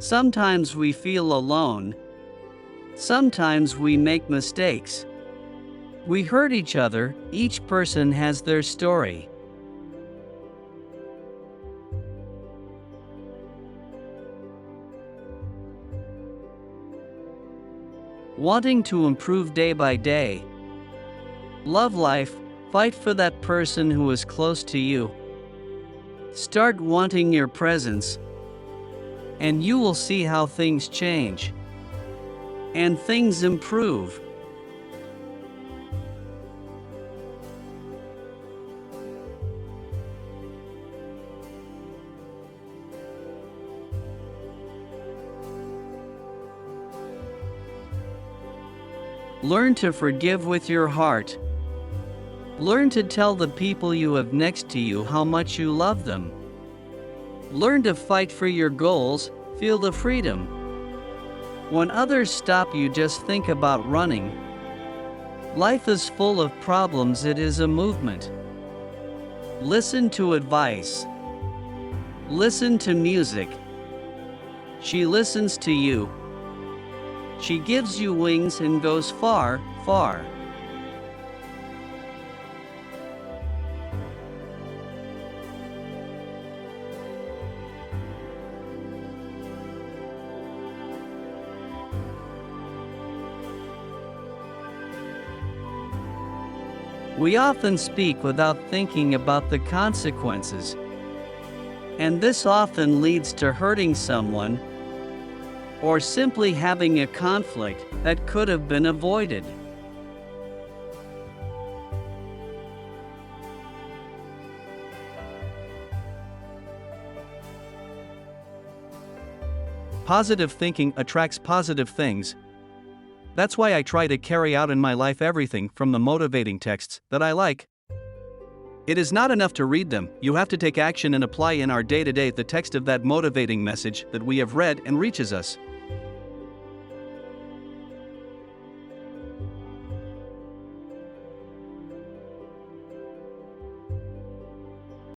Sometimes we feel alone. Sometimes we make mistakes. We hurt each other, each person has their story. Wanting to improve day by day. Love life, fight for that person who is close to you. Start wanting your presence, and you will see how things change. And things improve. Learn to forgive with your heart. Learn to tell the people you have next to you how much you love them. Learn to fight for your goals, feel the freedom. When others stop you, just think about running. Life is full of problems, it is a movement. Listen to advice. Listen to music. She listens to you. She gives you wings and goes far, far. We often speak without thinking about the consequences. And this often leads to hurting someone, or simply having a conflict that could have been avoided. Positive thinking attracts positive things. That's why I try to carry out in my life everything from the motivating texts that I like. It is not enough to read them, you have to take action and apply in our day-to-day the text of that motivating message that we have read and reaches us.